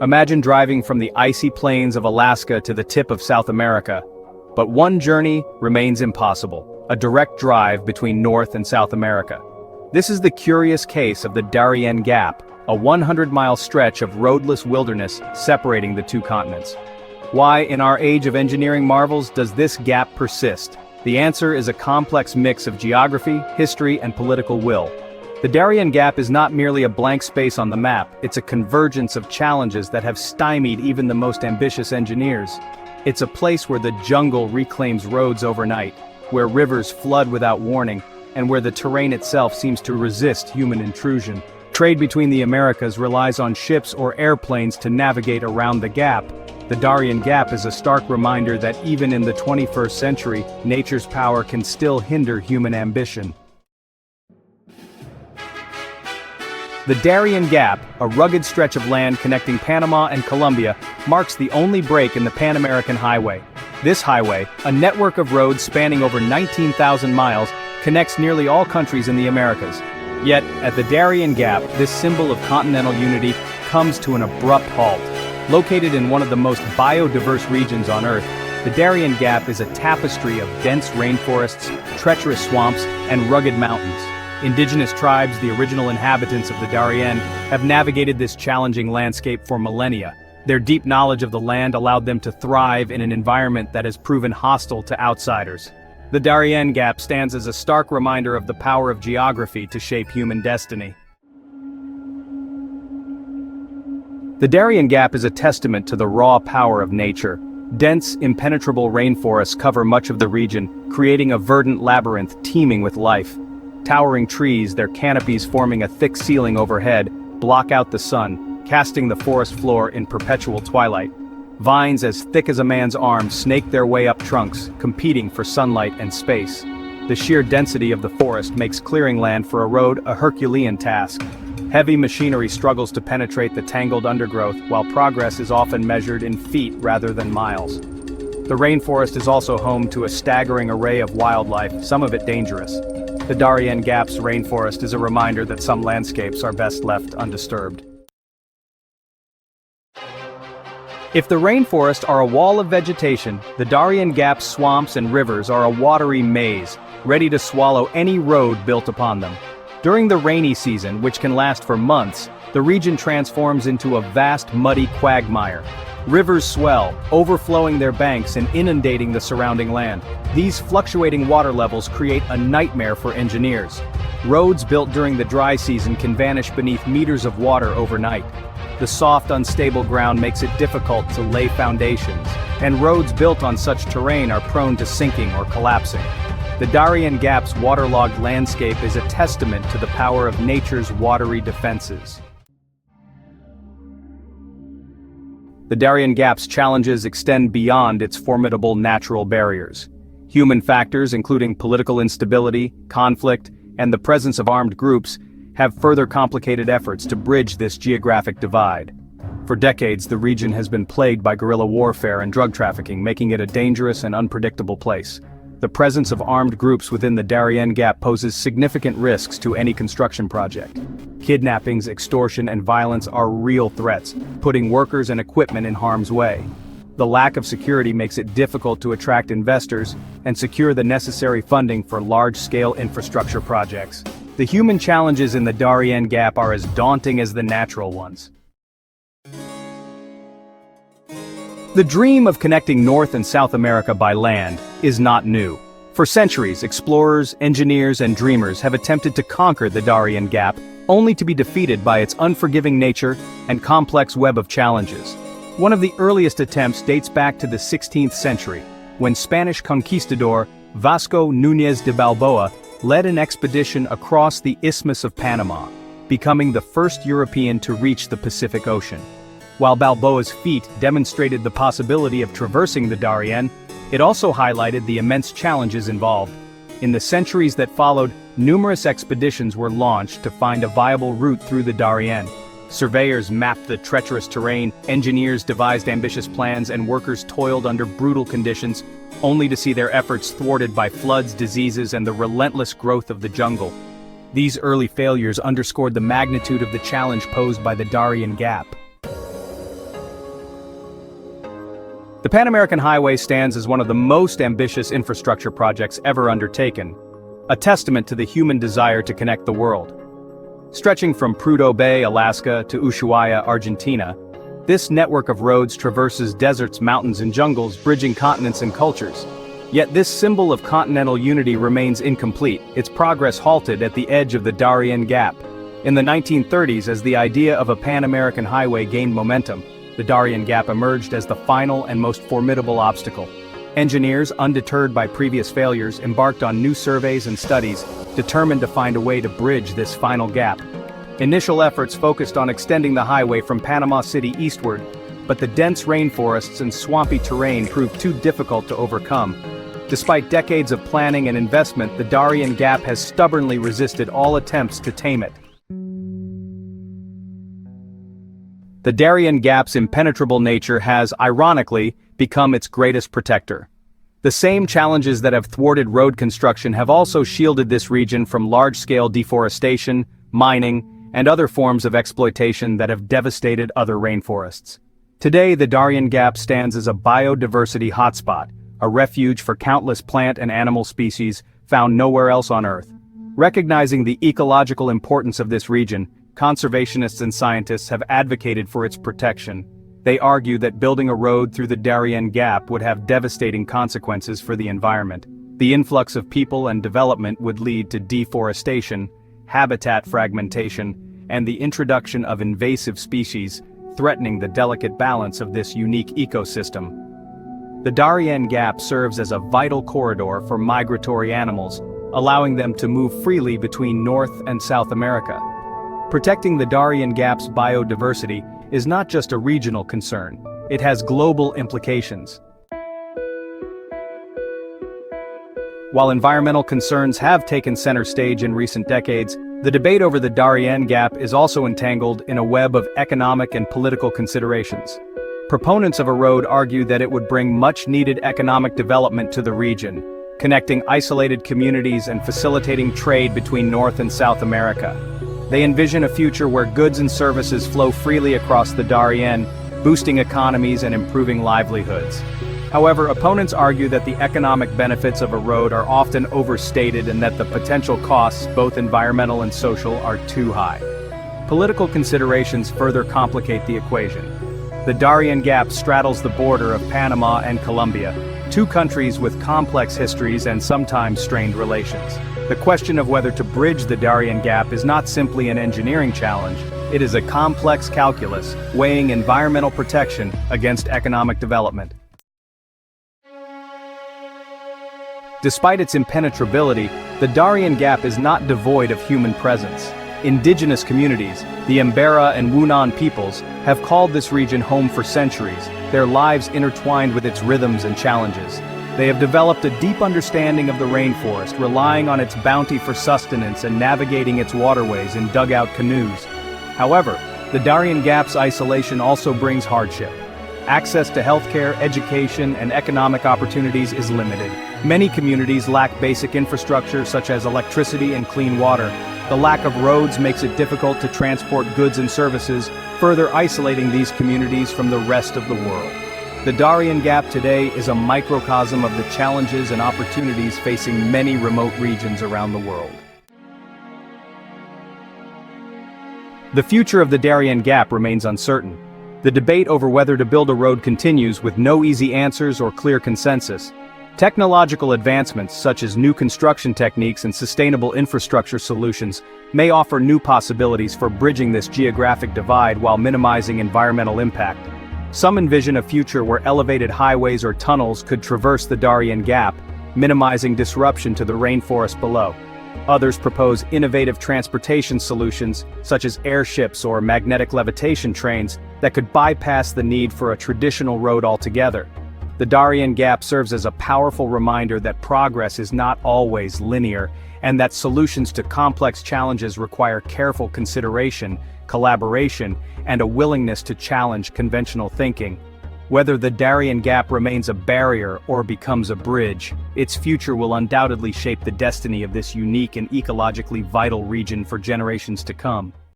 Imagine driving from the icy plains of Alaska to the tip of South America. But one journey remains impossible, a direct drive between North and South America. This is the curious case of the Darien Gap, a 100-mile stretch of roadless wilderness separating the two continents. Why, in our age of engineering marvels, does this gap persist? The answer is a complex mix of geography, history, and political will. The Darien Gap is not merely a blank space on the map, it's a convergence of challenges that have stymied even the most ambitious engineers. It's a place where the jungle reclaims roads overnight, where rivers flood without warning, and where the terrain itself seems to resist human intrusion. Trade between the Americas relies on ships or airplanes to navigate around the gap. The Darien Gap is a stark reminder that even in the 21st century, nature's power can still hinder human ambition. The Darien Gap, a rugged stretch of land connecting Panama and Colombia, marks the only break in the Pan-American Highway. This highway, a network of roads spanning over 19,000 miles, connects nearly all countries in the Americas. Yet, at the Darien Gap, this symbol of continental unity comes to an abrupt halt. Located in one of the most biodiverse regions on Earth, the Darien Gap is a tapestry of dense rainforests, treacherous swamps, and rugged mountains. Indigenous tribes, the original inhabitants of the Darien, have navigated this challenging landscape for millennia. Their deep knowledge of the land allowed them to thrive in an environment that has proven hostile to outsiders. The Darien Gap stands as a stark reminder of the power of geography to shape human destiny. The Darien Gap is a testament to the raw power of nature. Dense, impenetrable rainforests cover much of the region, creating a verdant labyrinth teeming with life. Towering trees, their canopies forming a thick ceiling overhead, block out the sun, casting the forest floor in perpetual twilight. Vines as thick as a man's arm snake their way up trunks, competing for sunlight and space. The sheer density of the forest makes clearing land for a road a Herculean task. Heavy machinery struggles to penetrate the tangled undergrowth, while progress is often measured in feet rather than miles. The rainforest is also home to a staggering array of wildlife, some of it dangerous. The Darien Gap's rainforest is a reminder that some landscapes are best left undisturbed. If the rainforests are a wall of vegetation, the Darien Gap's swamps and rivers are a watery maze, ready to swallow any road built upon them. During the rainy season, which can last for months, the region transforms into a vast muddy quagmire. Rivers swell, overflowing their banks and inundating the surrounding land. These fluctuating water levels create a nightmare for engineers. Roads built during the dry season can vanish beneath meters of water overnight. The soft, unstable ground makes it difficult to lay foundations, and roads built on such terrain are prone to sinking or collapsing. The Darien Gap's waterlogged landscape is a testament to the power of nature's watery defenses. The Darien Gap's challenges extend beyond its formidable natural barriers. Human factors, including political instability, conflict, and the presence of armed groups, have further complicated efforts to bridge this geographic divide. For decades, the region has been plagued by guerrilla warfare and drug trafficking, making it a dangerous and unpredictable place. The presence of armed groups within the Darien Gap poses significant risks to any construction project. Kidnappings, extortion, and violence are real threats, putting workers and equipment in harm's way. The lack of security makes it difficult to attract investors and secure the necessary funding for large-scale infrastructure projects. The human challenges in the Darien Gap are as daunting as the natural ones. The dream of connecting North and South America by land is not new. For centuries, explorers, engineers, and dreamers have attempted to conquer the Darien Gap, only to be defeated by its unforgiving nature and complex web of challenges. One of the earliest attempts dates back to the 16th century, when Spanish conquistador Vasco Núñez de Balboa led an expedition across the Isthmus of Panama, becoming the first European to reach the Pacific Ocean. While Balboa's feat demonstrated the possibility of traversing the Darien, it also highlighted the immense challenges involved. In the centuries that followed, numerous expeditions were launched to find a viable route through the Darien. Surveyors mapped the treacherous terrain, engineers devised ambitious plans, and workers toiled under brutal conditions, only to see their efforts thwarted by floods, diseases, and the relentless growth of the jungle. These early failures underscored the magnitude of the challenge posed by the Darien Gap. Pan American Highway stands as one of the most ambitious infrastructure projects ever undertaken, a testament to the human desire to connect the world. Stretching from Prudhoe Bay, Alaska to Ushuaia, Argentina, this network of roads traverses deserts, mountains, and jungles, bridging continents and cultures. Yet this symbol of continental unity remains incomplete, its progress halted at the edge of the Darien Gap. In the 1930s, as the idea of a Pan-American highway gained momentum, the Darien Gap emerged as the final and most formidable obstacle. Engineers, undeterred by previous failures, embarked on new surveys and studies, determined to find a way to bridge this final gap. Initial efforts focused on extending the highway from Panama City eastward, but the dense rainforests and swampy terrain proved too difficult to overcome. Despite decades of planning and investment, the Darien Gap has stubbornly resisted all attempts to tame it. The Darien Gap's impenetrable nature has, ironically, become its greatest protector. The same challenges that have thwarted road construction have also shielded this region from large-scale deforestation, mining, and other forms of exploitation that have devastated other rainforests. Today, the Darien Gap stands as a biodiversity hotspot, a refuge for countless plant and animal species found nowhere else on Earth. Recognizing the ecological importance of this region, conservationists and scientists have advocated for its protection. They argue that building a road through the Darien Gap would have devastating consequences for the environment. The influx of people and development would lead to deforestation, habitat fragmentation, and the introduction of invasive species, threatening the delicate balance of this unique ecosystem. The Darien Gap serves as a vital corridor for migratory animals, allowing them to move freely between North and South America. Protecting the Darien Gap's biodiversity is not just a regional concern, it has global implications. While environmental concerns have taken center stage in recent decades, the debate over the Darien Gap is also entangled in a web of economic and political considerations. Proponents of a road argue that it would bring much-needed economic development to the region, connecting isolated communities and facilitating trade between North and South America. They envision a future where goods and services flow freely across the Darien, boosting economies and improving livelihoods. However, opponents argue that the economic benefits of a road are often overstated and that the potential costs, both environmental and social, are too high. Political considerations further complicate the equation. The Darien Gap straddles the border of Panama and Colombia, two countries with complex histories and sometimes strained relations. The question of whether to bridge the Darien Gap is not simply an engineering challenge, it is a complex calculus, weighing environmental protection against economic development. Despite its impenetrability, the Darien Gap is not devoid of human presence. Indigenous communities, the Embera and Wunan peoples, have called this region home for centuries, their lives intertwined with its rhythms and challenges. They have developed a deep understanding of the rainforest, relying on its bounty for sustenance and navigating its waterways in dugout canoes. However, the Darien Gap's isolation also brings hardship. Access to healthcare, education, and economic opportunities is limited. Many communities lack basic infrastructure such as electricity and clean water. The lack of roads makes it difficult to transport goods and services, further isolating these communities from the rest of the world. The Darien Gap today is a microcosm of the challenges and opportunities facing many remote regions around the world. The future of the Darien Gap remains uncertain. The debate over whether to build a road continues with no easy answers or clear consensus. Technological advancements such as new construction techniques and sustainable infrastructure solutions may offer new possibilities for bridging this geographic divide while minimizing environmental impact. Some envision a future where elevated highways or tunnels could traverse the Darien Gap, minimizing disruption to the rainforest below. Others propose innovative transportation solutions, such as airships or magnetic levitation trains, that could bypass the need for a traditional road altogether. The Darien Gap serves as a powerful reminder that progress is not always linear, and that solutions to complex challenges require careful consideration, collaboration, and a willingness to challenge conventional thinking. Whether the Darien Gap remains a barrier or becomes a bridge, its future will undoubtedly shape the destiny of this unique and ecologically vital region for generations to come.